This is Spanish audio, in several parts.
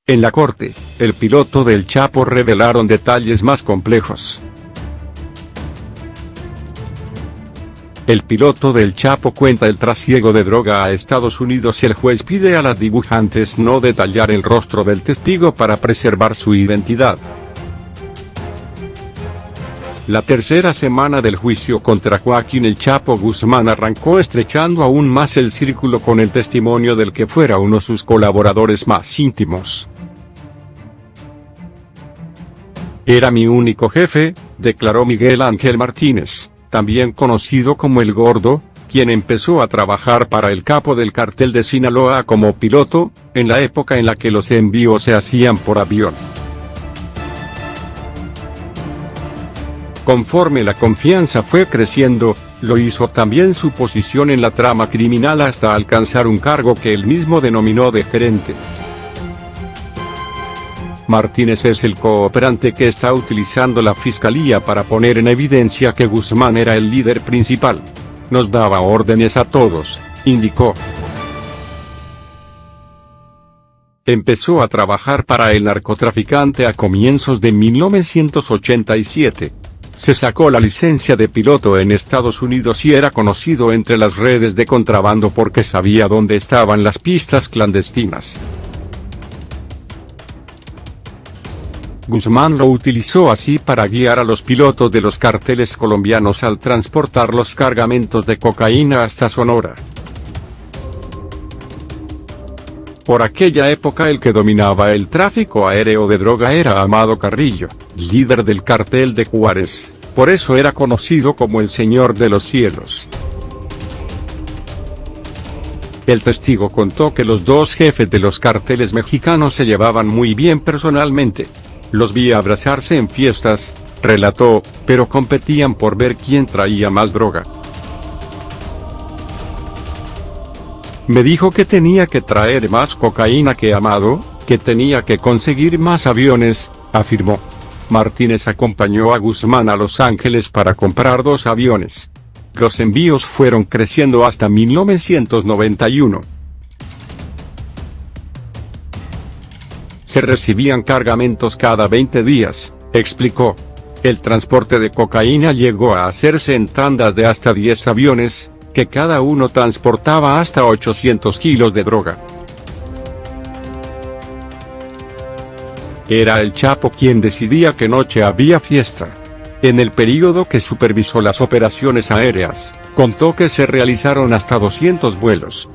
En la corte, el piloto del Chapo revelaron detalles más complejos. El piloto del Chapo cuenta el trasiego de droga a Estados Unidos y el juez pide a las dibujantes no detallar el rostro del testigo para preservar su identidad. La tercera semana del juicio contra Joaquín El Chapo Guzmán arrancó estrechando aún más el círculo con el testimonio del que fuera uno de sus colaboradores más íntimos. Era mi único jefe, declaró Miguel Ángel Martínez, también conocido como El Gordo, quien empezó a trabajar para el capo del cartel de Sinaloa como piloto, en la época en la que los envíos se hacían por avión. Conforme la confianza fue creciendo, lo hizo también su posición en la trama criminal hasta alcanzar un cargo que él mismo denominó de gerente. Martínez es el cooperante que está utilizando la fiscalía para poner en evidencia que Guzmán era el líder principal. Nos daba órdenes a todos, indicó. Empezó a trabajar para el narcotraficante a comienzos de 1987. Se sacó la licencia de piloto en Estados Unidos y era conocido entre las redes de contrabando porque sabía dónde estaban las pistas clandestinas. Guzmán lo utilizó así para guiar a los pilotos de los carteles colombianos al transportar los cargamentos de cocaína hasta Sonora. Por aquella época el que dominaba el tráfico aéreo de droga era Amado Carrillo, líder del cartel de Juárez, por eso era conocido como el Señor de los Cielos. El testigo contó que los dos jefes de los carteles mexicanos se llevaban muy bien personalmente. Los vi abrazarse en fiestas, relató, pero competían por ver quién traía más droga. Me dijo que tenía que traer más cocaína que Amado, que tenía que conseguir más aviones, afirmó. Martínez acompañó a Guzmán a Los Ángeles para comprar 2 aviones. Los envíos fueron creciendo hasta 1991. Se recibían cargamentos cada 20 días, explicó. El transporte de cocaína llegó a hacerse en tandas de hasta 10 aviones, que cada uno transportaba hasta 800 kilos de droga. Era el Chapo quien decidía qué noche había fiesta. En el período que supervisó las operaciones aéreas, contó que se realizaron hasta 200 vuelos.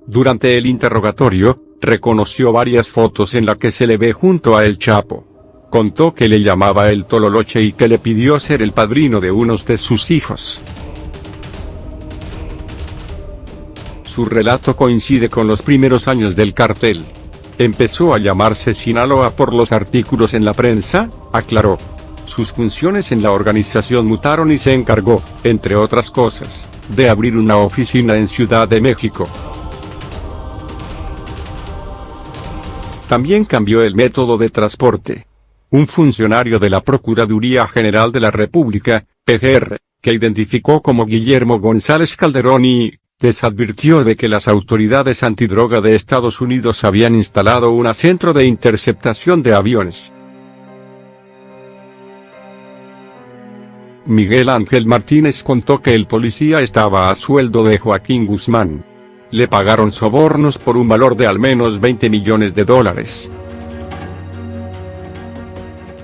Durante el interrogatorio, reconoció varias fotos en las que se le ve junto a El Chapo. Contó que le llamaba el Tololoche y que le pidió ser el padrino de uno de sus hijos. Su relato coincide con los primeros años del cartel. Empezó a llamarse Sinaloa por los artículos en la prensa, aclaró. Sus funciones en la organización mutaron y se encargó, entre otras cosas, de abrir una oficina en Ciudad de México. También cambió el método de transporte. Un funcionario de la Procuraduría General de la República, PGR, que identificó como Guillermo González Calderón les advirtió de que las autoridades antidroga de Estados Unidos habían instalado un centro de interceptación de aviones. Miguel Ángel Martínez contó que el policía estaba a sueldo de Joaquín Guzmán. Le pagaron sobornos por un valor de al menos $20 millones.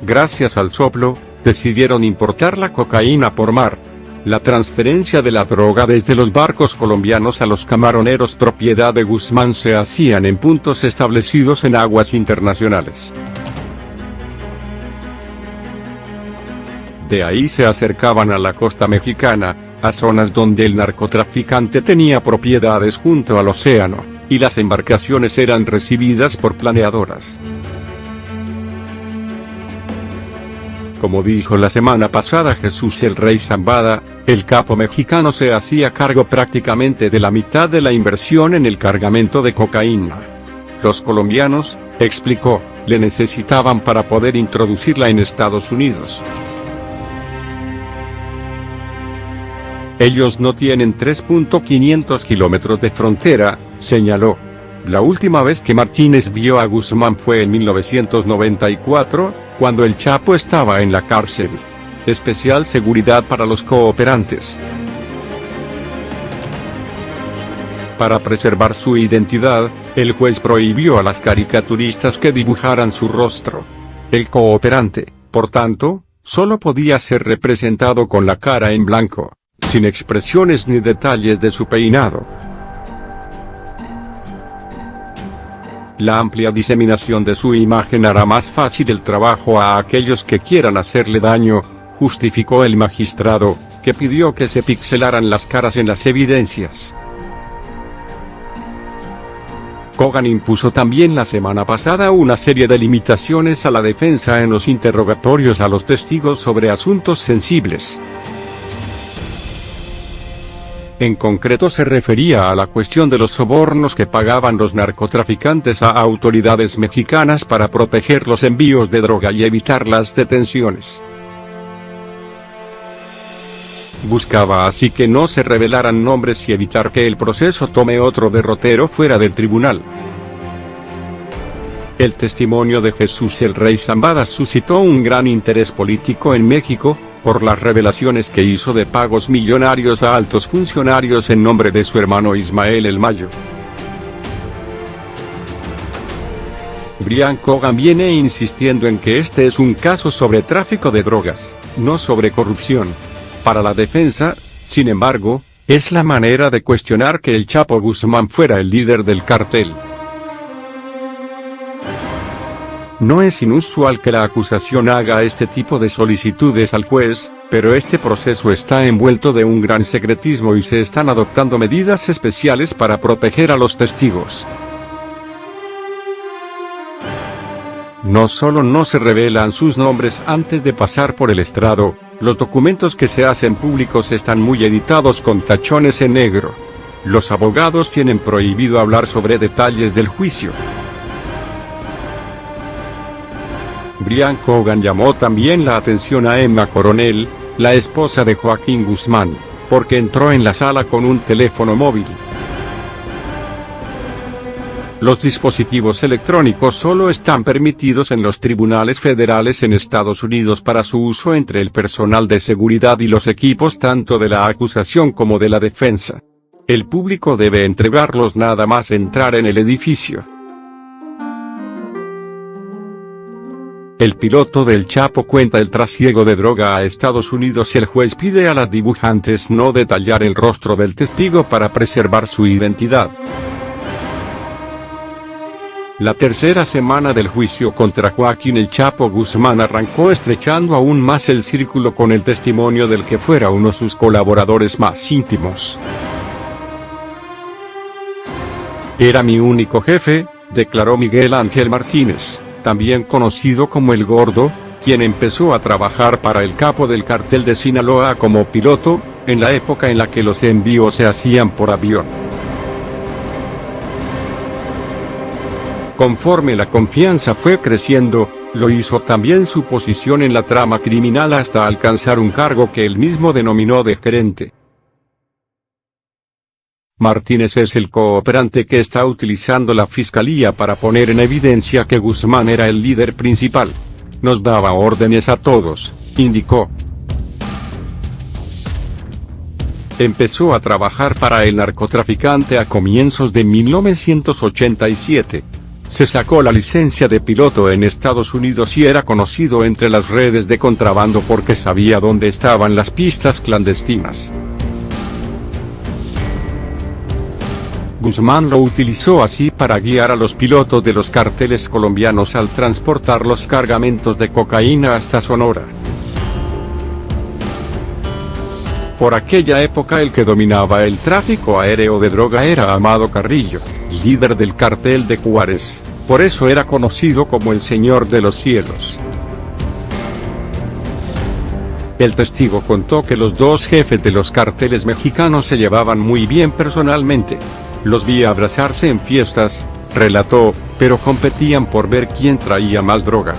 Gracias al soplo, decidieron importar la cocaína por mar. La transferencia de la droga desde los barcos colombianos a los camaroneros propiedad de Guzmán se hacían en puntos establecidos en aguas internacionales. De ahí se acercaban a la costa mexicana, a zonas donde el narcotraficante tenía propiedades junto al océano, y las embarcaciones eran recibidas por planeadoras. Como dijo la semana pasada Jesús el Rey Zambada, el capo mexicano se hacía cargo prácticamente de la mitad de la inversión en el cargamento de cocaína. Los colombianos, explicó, le necesitaban para poder introducirla en Estados Unidos. Ellos no tienen 3.500 kilómetros de frontera, señaló. La última vez que Martínez vio a Guzmán fue en 1994, cuando el Chapo estaba en la cárcel. Especial seguridad para los cooperantes. Para preservar su identidad, el juez prohibió a las caricaturistas que dibujaran su rostro. El cooperante, por tanto, solo podía ser representado con la cara en blanco, sin expresiones ni detalles de su peinado. La amplia diseminación de su imagen hará más fácil el trabajo a aquellos que quieran hacerle daño, justificó el magistrado, que pidió que se pixelaran las caras en las evidencias. Kogan impuso también la semana pasada una serie de limitaciones a la defensa en los interrogatorios a los testigos sobre asuntos sensibles. En concreto se refería a la cuestión de los sobornos que pagaban los narcotraficantes a autoridades mexicanas para proteger los envíos de droga y evitar las detenciones. Buscaba así que no se revelaran nombres y evitar que el proceso tome otro derrotero fuera del tribunal. El testimonio de Jesús el Rey Zambada suscitó un gran interés político en México, por las revelaciones que hizo de pagos millonarios a altos funcionarios en nombre de su hermano Ismael el Mayo. Brian Kogan viene insistiendo en que este es un caso sobre tráfico de drogas, no sobre corrupción. Para la defensa, sin embargo, es la manera de cuestionar que el Chapo Guzmán fuera el líder del cartel. No es inusual que la acusación haga este tipo de solicitudes al juez, pero este proceso está envuelto de un gran secretismo y se están adoptando medidas especiales para proteger a los testigos. No solo no se revelan sus nombres antes de pasar por el estrado, los documentos que se hacen públicos están muy editados con tachones en negro. Los abogados tienen prohibido hablar sobre detalles del juicio. Brian Kogan llamó también la atención a Emma Coronel, la esposa de Joaquín Guzmán, porque entró en la sala con un teléfono móvil. Los dispositivos electrónicos solo están permitidos en los tribunales federales en Estados Unidos para su uso entre el personal de seguridad y los equipos tanto de la acusación como de la defensa. El público debe entregarlos nada más entrar en el edificio. El piloto del Chapo cuenta el trasiego de droga a Estados Unidos y el juez pide a las dibujantes no detallar el rostro del testigo para preservar su identidad. La tercera semana del juicio contra Joaquín el Chapo Guzmán arrancó estrechando aún más el círculo con el testimonio del que fuera uno de sus colaboradores más íntimos. Era mi único jefe, declaró Miguel Ángel Martínez, también conocido como El Gordo, quien empezó a trabajar para el capo del cartel de Sinaloa como piloto, en la época en la que los envíos se hacían por avión. Conforme la confianza fue creciendo, lo hizo también su posición en la trama criminal hasta alcanzar un cargo que él mismo denominó de gerente. Martínez es el cooperante que está utilizando la fiscalía para poner en evidencia que Guzmán era el líder principal. Nos daba órdenes a todos, indicó. Empezó a trabajar para el narcotraficante a comienzos de 1987. Se sacó la licencia de piloto en Estados Unidos y era conocido entre las redes de contrabando porque sabía dónde estaban las pistas clandestinas. Guzmán lo utilizó así para guiar a los pilotos de los carteles colombianos al transportar los cargamentos de cocaína hasta Sonora. Por aquella época el que dominaba el tráfico aéreo de droga era Amado Carrillo, líder del cartel de Juárez, por eso era conocido como el Señor de los Cielos. El testigo contó que los dos jefes de los carteles mexicanos se llevaban muy bien personalmente. Los vi abrazarse en fiestas, relató, pero competían por ver quién traía más droga.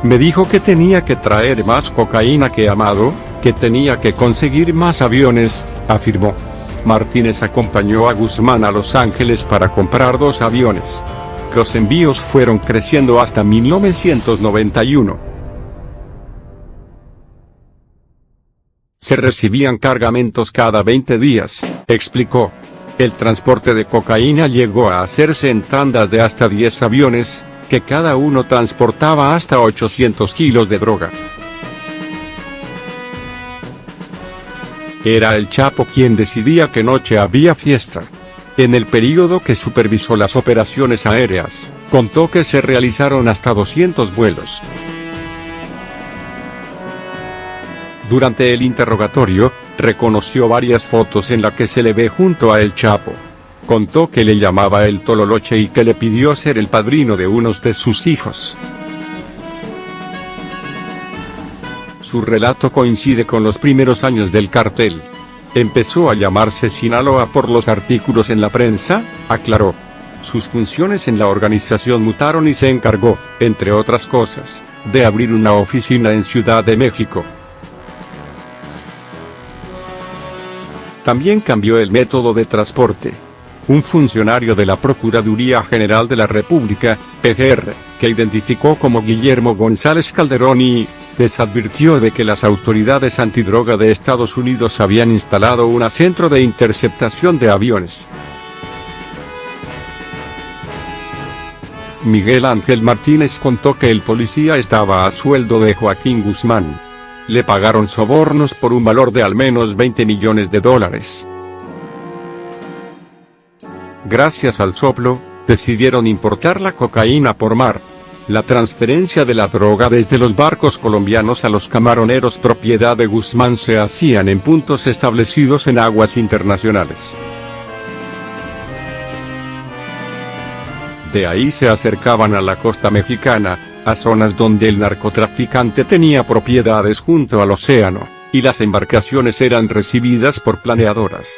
Me dijo que tenía que traer más cocaína que Amado, que tenía que conseguir más aviones, afirmó. Martínez acompañó a Guzmán a Los Ángeles para comprar 2 aviones. Los envíos fueron creciendo hasta 1991. Se recibían cargamentos cada 20 días, explicó. El transporte de cocaína llegó a hacerse en tandas de hasta 10 aviones, que cada uno transportaba hasta 800 kilos de droga. Era el Chapo quien decidía qué noche había fiesta. En el período que supervisó las operaciones aéreas, contó que se realizaron hasta 200 vuelos. Durante el interrogatorio, reconoció varias fotos en las que se le ve junto a El Chapo. Contó que le llamaba el Tololoche y que le pidió ser el padrino de uno de sus hijos. Su relato coincide con los primeros años del cartel. Empezó a llamarse Sinaloa por los artículos en la prensa, aclaró. Sus funciones en la organización mutaron y se encargó, entre otras cosas, de abrir una oficina en Ciudad de México. También cambió el método de transporte. Un funcionario de la Procuraduría General de la República, PGR, que identificó como Guillermo González Calderón y les advirtió de que las autoridades antidroga de Estados Unidos habían instalado un centro de interceptación de aviones. Miguel Ángel Martínez contó que el policía estaba a sueldo de Joaquín Guzmán. Le pagaron sobornos por un valor de al menos $20 millones. Gracias al soplo, decidieron importar la cocaína por mar. La transferencia de la droga desde los barcos colombianos a los camaroneros propiedad de Guzmán se hacían en puntos establecidos en aguas internacionales. De ahí se acercaban a la costa mexicana, a zonas donde el narcotraficante tenía propiedades junto al océano, y las embarcaciones eran recibidas por planeadoras.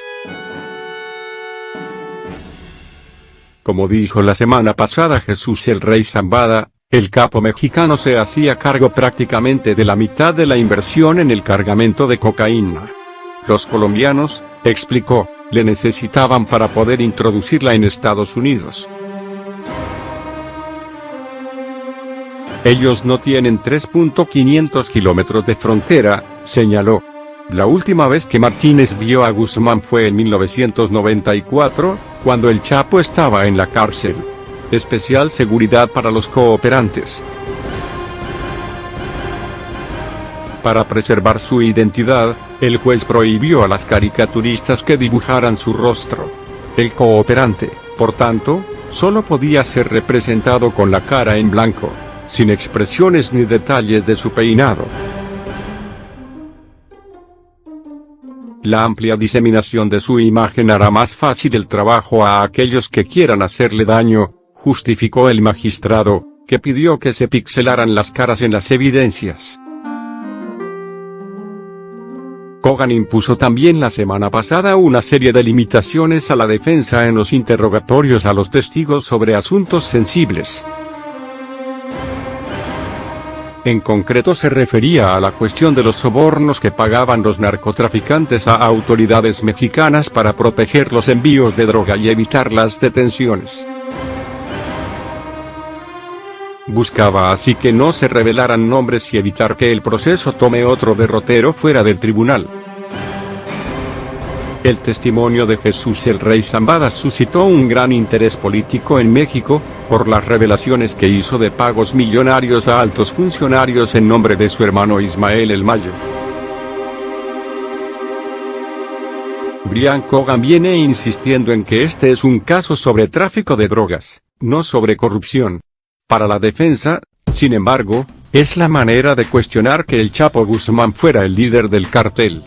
Como dijo la semana pasada Jesús el Rey Zambada, el capo mexicano se hacía cargo prácticamente de la mitad de la inversión en el cargamento de cocaína. Los colombianos, explicó, le necesitaban para poder introducirla en Estados Unidos. Ellos no tienen 3.500 kilómetros de frontera, señaló. La última vez que Martínez vio a Guzmán fue en 1994, cuando el Chapo estaba en la cárcel. Especial seguridad para los cooperantes. Para preservar su identidad, el juez prohibió a las caricaturistas que dibujaran su rostro. El cooperante, por tanto, solo podía ser representado con la cara en blanco, sin expresiones ni detalles de su peinado. La amplia diseminación de su imagen hará más fácil el trabajo a aquellos que quieran hacerle daño, justificó el magistrado, que pidió que se pixelaran las caras en las evidencias. Kogan impuso también la semana pasada una serie de limitaciones a la defensa en los interrogatorios a los testigos sobre asuntos sensibles. En concreto se refería a la cuestión de los sobornos que pagaban los narcotraficantes a autoridades mexicanas para proteger los envíos de droga y evitar las detenciones. Buscaba así que no se revelaran nombres y evitar que el proceso tome otro derrotero fuera del tribunal. El testimonio de Jesús el Rey Zambada suscitó un gran interés político en México, por las revelaciones que hizo de pagos millonarios a altos funcionarios en nombre de su hermano Ismael El Mayo. Brian Kogan viene insistiendo en que este es un caso sobre tráfico de drogas, no sobre corrupción. Para la defensa, sin embargo, es la manera de cuestionar que el Chapo Guzmán fuera el líder del cartel.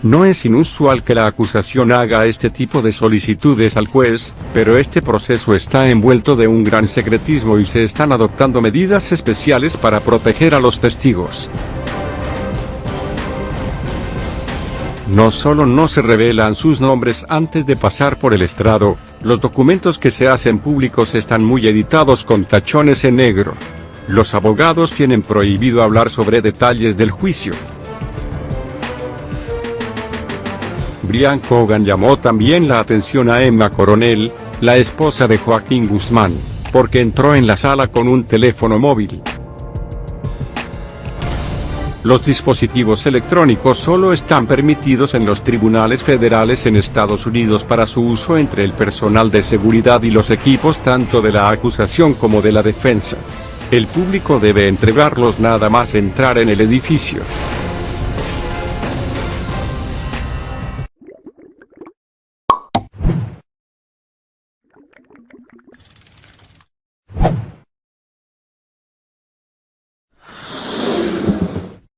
No es inusual que la acusación haga este tipo de solicitudes al juez, pero este proceso está envuelto de un gran secretismo y se están adoptando medidas especiales para proteger a los testigos. No solo no se revelan sus nombres antes de pasar por el estrado, los documentos que se hacen públicos están muy editados con tachones en negro. Los abogados tienen prohibido hablar sobre detalles del juicio. Brian Cogan llamó también la atención a Emma Coronel, la esposa de Joaquín Guzmán, porque entró en la sala con un teléfono móvil. Los dispositivos electrónicos solo están permitidos en los tribunales federales en Estados Unidos para su uso entre el personal de seguridad y los equipos tanto de la acusación como de la defensa. El público debe entregarlos nada más entrar en el edificio.